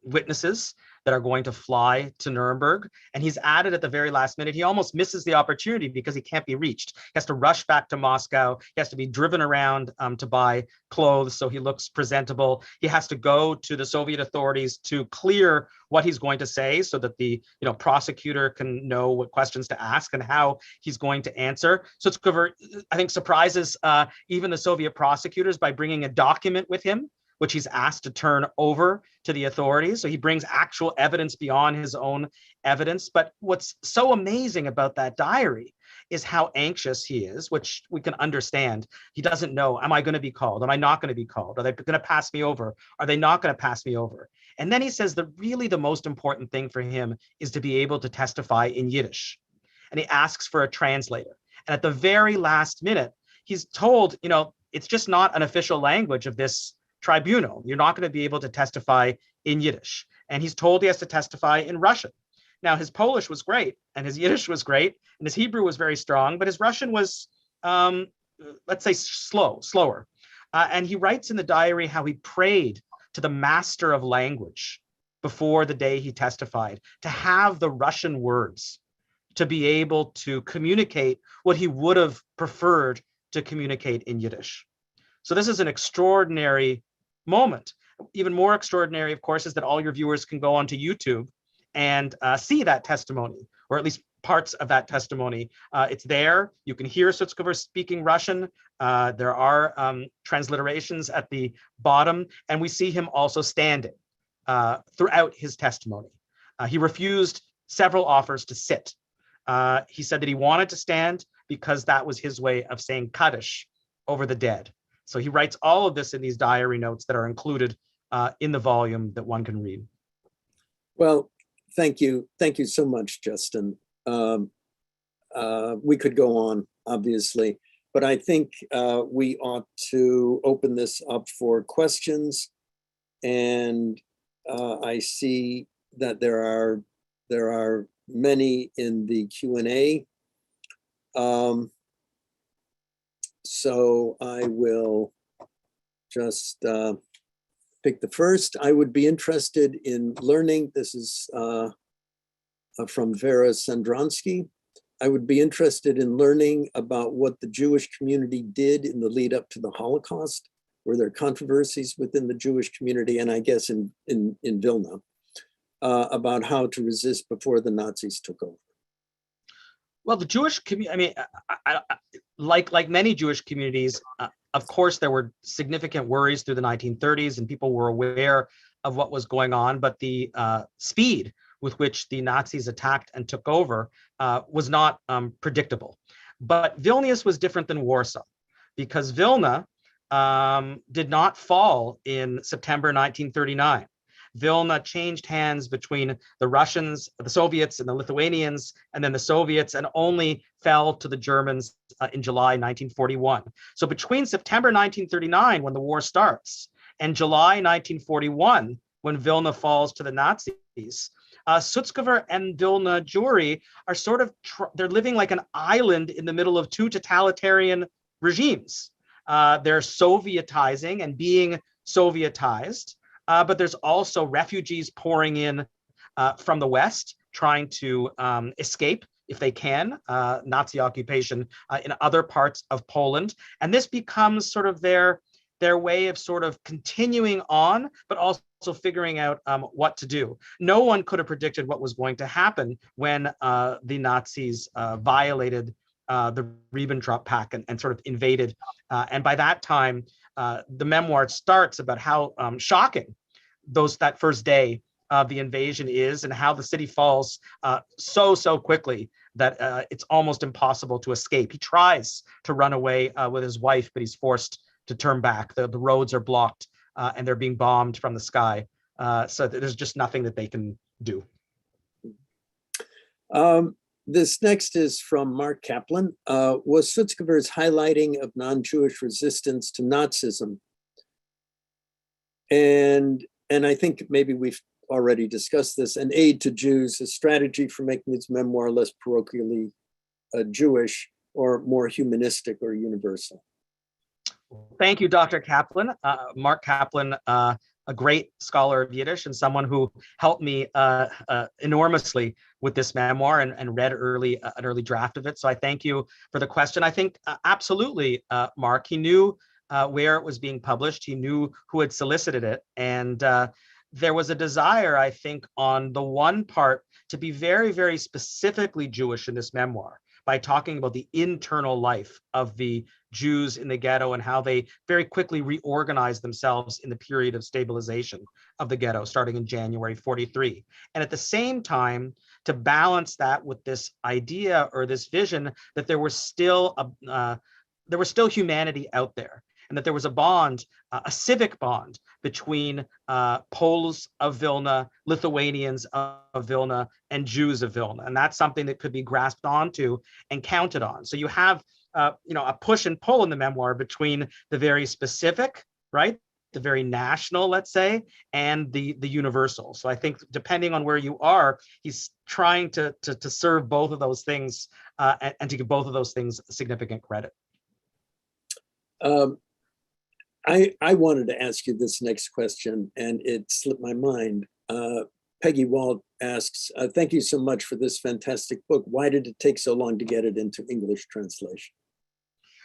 witnesses that are going to fly to Nuremberg, and he's added at the very last minute. He almost misses the opportunity because he can't be reached. He has to rush back to Moscow. He has to be driven around to buy clothes so he looks presentable. He has to go to the Soviet authorities to clear what he's going to say so that the prosecutor can know what questions to ask and how he's going to answer. Sutzkever, I think, surprises even the Soviet prosecutors by bringing a document with him, which he's asked to turn over to the authorities. So he brings actual evidence beyond his own evidence. But what's so amazing about that diary is how anxious he is, which we can understand. He doesn't know, am I going to be called? Am I not going to be called? Are they going to pass me over? Are they not going to pass me over? And then he says that really the most important thing for him is to be able to testify in Yiddish. And he asks for a translator. And at the very last minute, he's told, it's just not an official language of this tribunal. You're not going to be able to testify in Yiddish. And he's told he has to testify in Russian. Now, his Polish was great, and his Yiddish was great, and his Hebrew was very strong, but his Russian was, let's say, slower. And he writes in the diary how he prayed to the master of language before the day he testified to have the Russian words to be able to communicate what he would have preferred to communicate in Yiddish. So this is an extraordinary moment. Even more extraordinary, of course, is that all your viewers can go onto YouTube and see that testimony, or at least parts of that testimony. It's there. You can hear Sutzkever speaking Russian. There are transliterations at the bottom, and we see him also standing throughout his testimony. He refused several offers to sit. He said that he wanted to stand because that was his way of saying Kaddish over the dead. So he writes all of this in these diary notes that are included in the volume that one can read. Well, thank you. Thank you so much, Justin. We could go on, obviously, but I think we ought to open this up for questions. And I see that there are many in the Q&A. So I will just pick the first. I would be interested in learning, this is from Vera Sandronsky. I would be interested in learning about what the Jewish community did in the lead up to the Holocaust. Were there controversies within the Jewish community, and I guess in Vilna, about how to resist before the Nazis took over? Well, the Jewish community, I like many Jewish communities, of course, there were significant worries through the 1930s and people were aware of what was going on, but the speed with which the Nazis attacked and took over was not predictable. But Vilnius was different than Warsaw because Vilna did not fall in September 1939. Vilna changed hands between the Russians, the Soviets, and the Lithuanians, and then the Soviets, and only fell to the Germans in July 1941. So between September 1939, when the war starts, and July 1941, when Vilna falls to the Nazis, Sutzkever and Vilna Jewry are sort of, they're living like an island in the middle of two totalitarian regimes. They're Sovietizing and being Sovietized. But there's also refugees pouring in from the West, trying to escape, if they can, Nazi occupation in other parts of Poland. And this becomes sort of their way of sort of continuing on, but also figuring out what to do. No one could have predicted what was going to happen when the Nazis violated the Ribbentrop Pact and sort of invaded. And by that time, the memoir starts about how shocking that first day of the invasion is, and how the city falls so quickly that it's almost impossible to escape. He tries to run away with his wife, but he's forced to turn back. The roads are blocked and they're being bombed from the sky. So there's just nothing that they can do. This next is from Mark Kaplan. Was Sutzkever's highlighting of non-Jewish resistance to Nazism, and I think maybe we've already discussed this, an aid to Jews, a strategy for making his memoir less parochially Jewish or more humanistic or universal? Thank you, Dr. Kaplan. Mark Kaplan, a great scholar of Yiddish and someone who helped me enormously with this memoir and read an early draft of it. So I thank you for the question. I think absolutely, Mark, he knew where it was being published. He knew who had solicited it. And there was a desire, I think, on the one part to be very, very specifically Jewish in this memoir by talking about the internal life of the Jews in the ghetto and how they very quickly reorganized themselves in the period of stabilization of the ghetto, starting in January 43. And at the same time, to balance that with this idea or this vision that there was still humanity out there, and that there was a bond, a civic bond between Poles of Vilna, Lithuanians of Vilna, and Jews of Vilna. And that's something that could be grasped onto and counted on. So you have a push and pull in the memoir between the very specific, right, the very national, let's say, and the universal. So I think depending on where you are, he's trying to serve both of those things and to give both of those things significant credit. I wanted to ask you this next question, and it slipped my mind. Peggy Walt asks, thank you so much for this fantastic book. Why did it take so long to get it into English translation?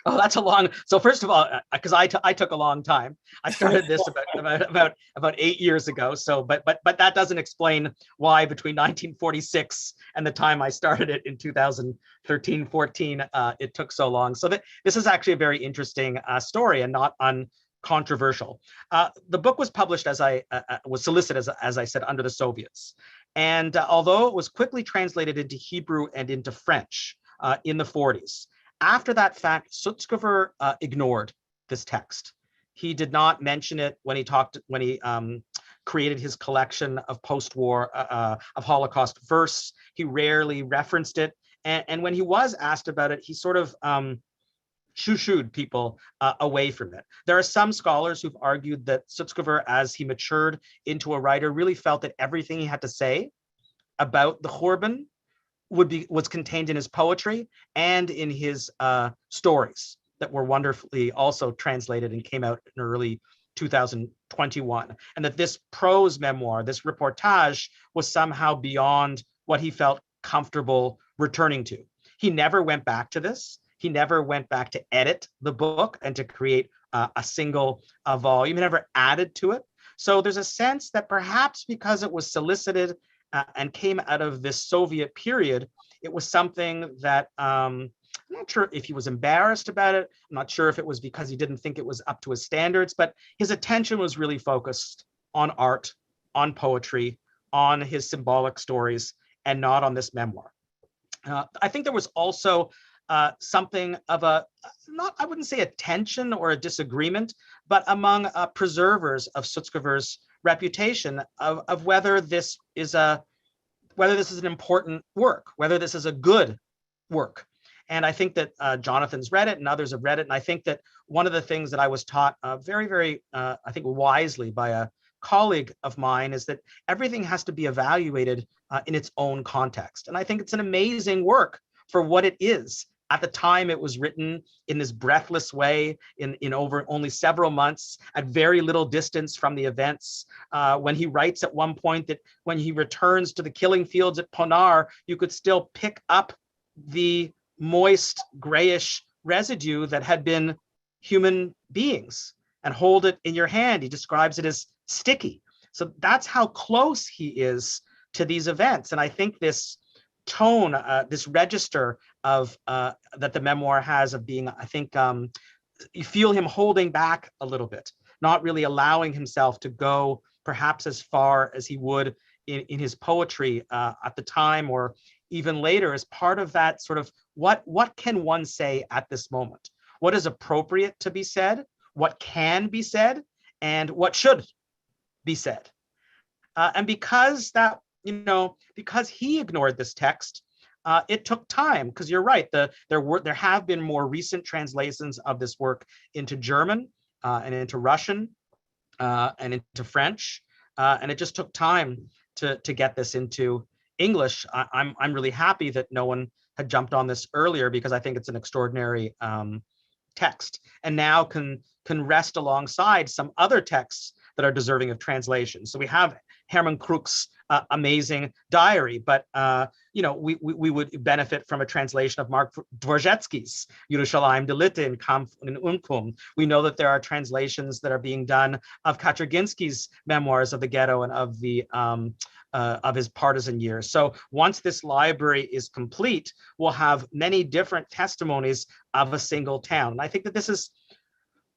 Oh, that's a long. So first of all, because I took a long time. I started this about 8 years ago. So, but that doesn't explain why between 1946 and the time I started it in 2013-14, it took so long. So this is actually a very interesting story and not uncontroversial. The book was published was solicited as I said under the Soviets, and although it was quickly translated into Hebrew and into French in the 40s. After that fact, Sutzkever ignored this text. He did not mention it when he created his collection of post-war of Holocaust verse. He rarely referenced it, and when he was asked about it, he sort of shoo-shooed people away from it. There are some scholars who've argued that Sutzkever, as he matured into a writer, really felt that everything he had to say about the Churban was contained in his poetry and in his stories that were wonderfully also translated and came out in early 2021. And that this prose memoir, this reportage, was somehow beyond what he felt comfortable returning to. He never went back to this. He never went back to edit the book and to create a single volume. He never added to it. So there's a sense that perhaps because it was solicited and came out of this Soviet period, it was something that I'm not sure if he was embarrassed about it. I'm not sure if it was because he didn't think it was up to his standards, but his attention was really focused on art, on poetry, on his symbolic stories, and not on this memoir. I think there was also something of a, not, I wouldn't say a tension or a disagreement, but among preservers of Sutzkever's reputation of whether this is an important work, whether this is a good work. And I think that Jonathan's read it and others have read it. And I think that one of the things that I was taught very, very, I think wisely by a colleague of mine is that everything has to be evaluated in its own context. And I think it's an amazing work for what it is. At the time it was written in this breathless way, in over only several months, at very little distance from the events. When he writes at one point that when he returns to the killing fields at Ponar, you could still pick up the moist, grayish residue that had been human beings and hold it in your hand. He describes it as sticky. So that's how close he is to these events. And I think this tone, this register of that the memoir has of being, I think you feel him holding back a little bit, not really allowing himself to go perhaps as far as he would in his poetry at the time or even later, as part of that sort of what can one say at this moment? What is appropriate to be said? What can be said? And what should be said? And because that, because he ignored this text, it took time, because you're right, there have been more recent translations of this work into German and into Russian and into French, and it just took time to get this into English. I'm really happy that no one had jumped on this earlier, because I think it's an extraordinary text, and now can rest alongside some other texts that are deserving of translation. So we have Hermann Kruk's amazing diary, but we would benefit from a translation of Mark Dvorzhetsky's Yerushalayim Delite in Kampf and Unkum. We know that there are translations that are being done of Kaczerginski's memoirs of the ghetto and of the of his partisan years. So once this library is complete, we'll have many different testimonies of a single town. And I think that this is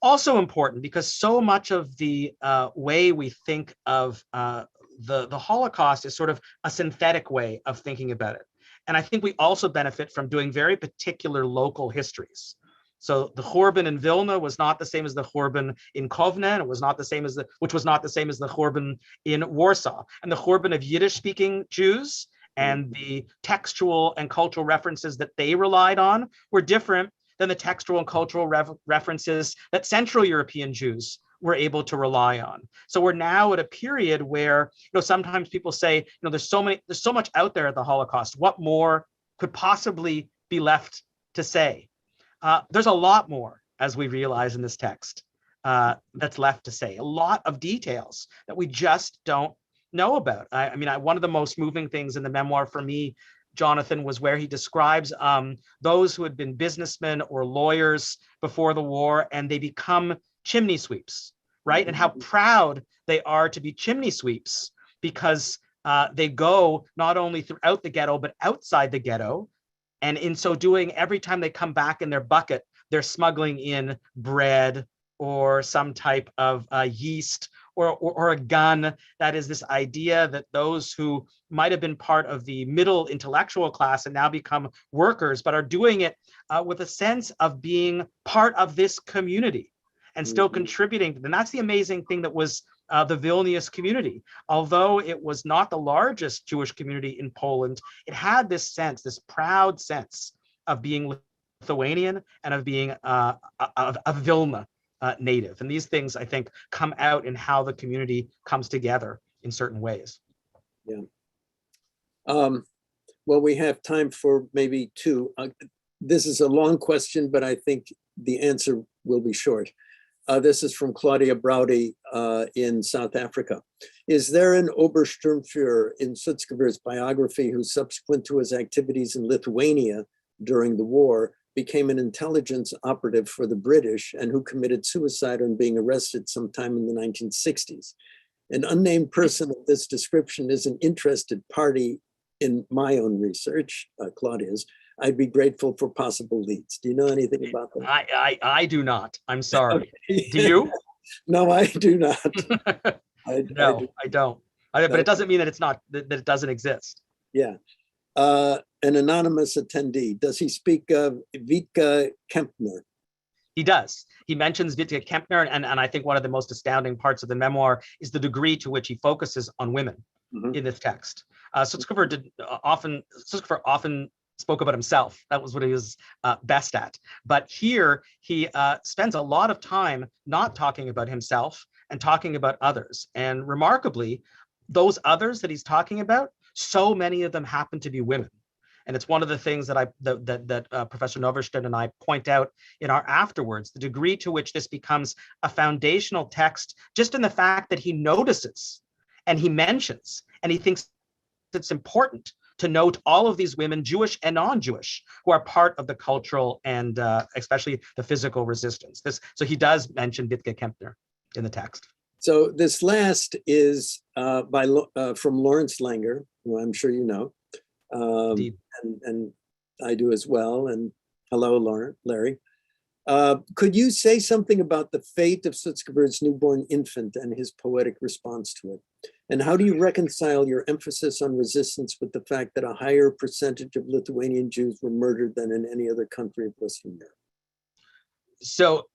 also important, because so much of the way we think of the Holocaust is sort of a synthetic way of thinking about it. And I think we also benefit from doing very particular local histories. So the Khorban in Vilna was not the same as the Khorban in Kovna, and it was not the same as which was not the same as the Khorban in Warsaw. And the Khorban of Yiddish-speaking Jews and the textual and cultural references that they relied on were different than the textual and cultural references that Central European Jews were able to rely on. So we're now at a period where, sometimes people say, there's so much out there at the Holocaust. What more could possibly be left to say? There's a lot more, as we realize in this text, that's left to say. A lot of details that we just don't know about. I mean, one of the most moving things in the memoir for me, Jonathan, was where he describes those who had been businessmen or lawyers before the war, and they become chimney sweeps, right? And how proud they are to be chimney sweeps, because they go not only throughout the ghetto, but outside the ghetto. And in so doing, every time they come back in their bucket, they're smuggling in bread or some type of yeast or a gun. That is this idea that those who might have been part of the middle intellectual class and now become workers, but are doing it with a sense of being part of this community and still contributing. And that's the amazing thing that was the Vilnius community. Although it was not the largest Jewish community in Poland, it had this sense, this proud sense of being Lithuanian and of being a Vilna native. And these things, I think, come out in how the community comes together in certain ways. Yeah. Well, we have time for maybe two. This is a long question, but I think the answer will be short. This is from Claudia Browdy in South Africa. Is there an Oberstrum Fear in Sutzkever's biography who, subsequent to his activities in Lithuania, during the war, became an intelligence operative for the British and who committed suicide on being arrested sometime in the 1960s. An unnamed person of this description is an interested party in my own research, Claude is. I'd be grateful for possible leads. Do you know anything about that? I do not. I'm sorry. Okay. Do you? No, I do not. I don't. But it doesn't mean that it's not, that it doesn't exist. Yeah. An anonymous attendee, does he speak of Wittke Kempner? He does. He mentions Wittke Kempner, and I think one of the most astounding parts of the memoir is the degree to which he focuses on women in this text. Sutzkever often spoke about himself. That was what he was best at. But here he spends a lot of time not talking about himself and talking about others. And remarkably, those others that he's talking about, so many of them happen to be women. And it's one of the things that Professor Noverstedt and I point out in our afterwards, the degree to which this becomes a foundational text, just in the fact that he notices and he mentions and he thinks it's important to note all of these women, Jewish and non-Jewish, who are part of the cultural and especially the physical resistance. So he does mention Wittke Kempner in the text. So this last is from Lawrence Langer, who I'm sure you know, and I do as well. And hello, Larry. Could you say something about the fate of Sutzkever's newborn infant and his poetic response to it? And how do you reconcile your emphasis on resistance with the fact that a higher percentage of Lithuanian Jews were murdered than in any other country of Western Europe? So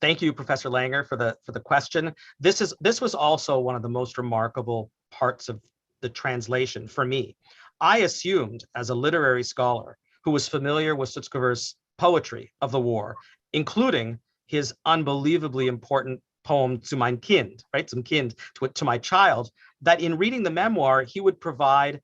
thank you, Professor Langer, for the question. This was also one of the most remarkable parts of the translation for me. I assumed, as a literary scholar who was familiar with Sutzkever's poetry of the war, including his unbelievably important poem Zu mein Kind, right? Zum Kind, to my child, that in reading the memoir, he would provide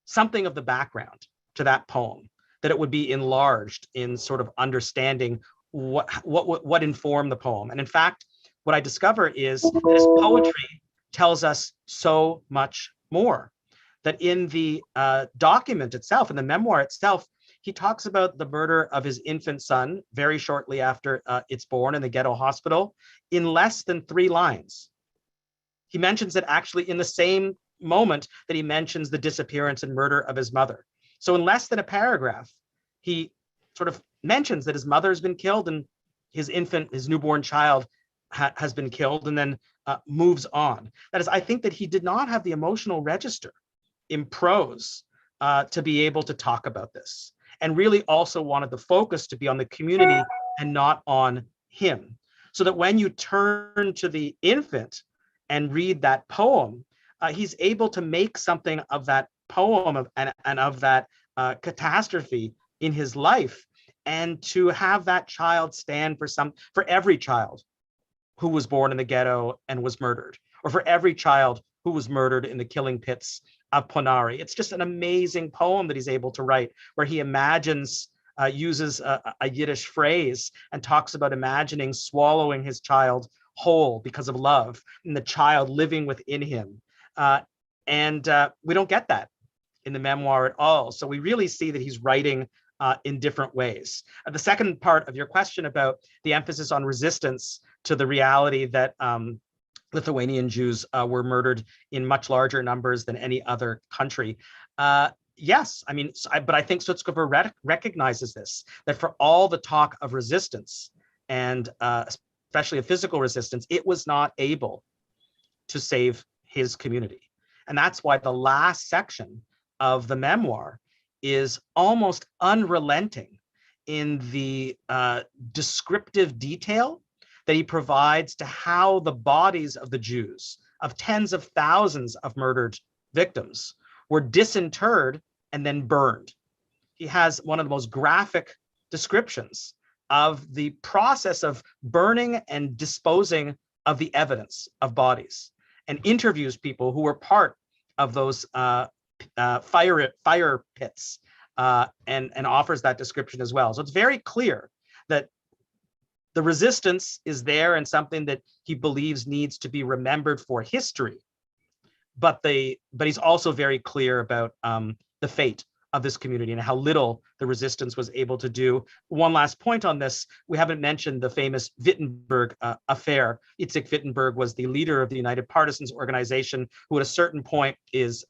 something of the background to that poem, that it would be enlarged in sort of understanding what informed the poem. And in fact, what I discover is that his poetry tells us so much more. That in the document itself, in the memoir itself, he talks about the murder of his infant son very shortly after it's born in the ghetto hospital in less than 3 lines. He mentions it actually in the same moment that he mentions the disappearance and murder of his mother. So in less than a paragraph, he sort of mentions that his mother has been killed and his infant, his newborn child has been killed, and then moves on. That is, I think that he did not have the emotional register in prose to be able to talk about this, and really also wanted the focus to be on the community and not on him. So that when you turn to the infant and read that poem, he's able to make something of that poem and of that catastrophe in his life, and to have that child stand for every child who was born in the ghetto and was murdered, or for every child who was murdered in the killing pits of Ponar. It's just an amazing poem that he's able to write, where he imagines, uses a Yiddish phrase and talks about imagining swallowing his child whole because of love, and the child living within him. And we don't get that in the memoir at all. So we really see that he's writing in different ways. The second part of your question about the emphasis on resistance to the reality that Lithuanian Jews were murdered in much larger numbers than any other country. Yes, I mean, but I think Sutzkever recognizes this, that for all the talk of resistance, and especially of physical resistance, it was not able to save his community. And that's why the last section of the memoir is almost unrelenting in the descriptive detail that he provides to how the bodies of the Jews, of tens of thousands of murdered victims, were disinterred and then burned. He has one of the most graphic descriptions of the process of burning and disposing of the evidence of bodies, and interviews people who were part of those fire pits, and offers that description as well. So it's very clear that the resistance is there and something that he believes needs to be remembered for history, but he's also very clear about the fate of this community and how little the resistance was able to do. One last point on this, we haven't mentioned the famous Wittenberg affair. Itzhak Wittenberg was the leader of the United Partisans organization, who at a certain point is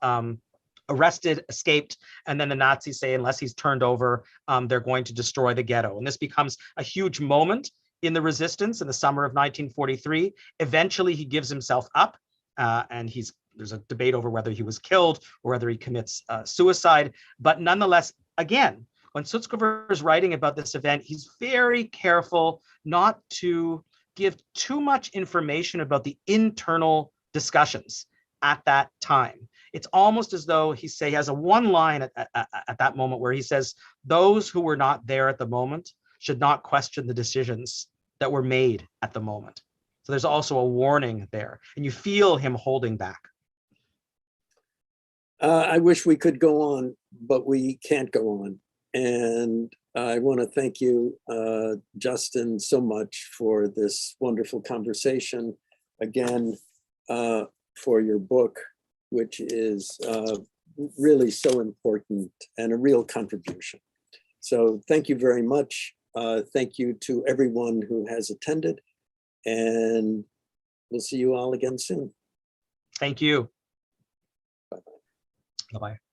arrested, escaped, and then the Nazis say, unless he's turned over, they're going to destroy the ghetto. And this becomes a huge moment in the resistance in the summer of 1943. Eventually, he gives himself up, and there's a debate over whether he was killed or whether he commits suicide. But nonetheless, again, when Sutzkever is writing about this event, he's very careful not to give too much information about the internal discussions at that time. It's almost as though he has a one line at that moment where he says, those who were not there at the moment should not question the decisions that were made at the moment. So there's also a warning there, and you feel him holding back. I wish we could go on, but we can't go on. And I want to thank you, Justin, so much for this wonderful conversation. Again, for your book, which is really so important and a real contribution. So thank you very much. Thank you to everyone who has attended, and we'll see you all again soon. Thank you. Bye-bye. Bye-bye.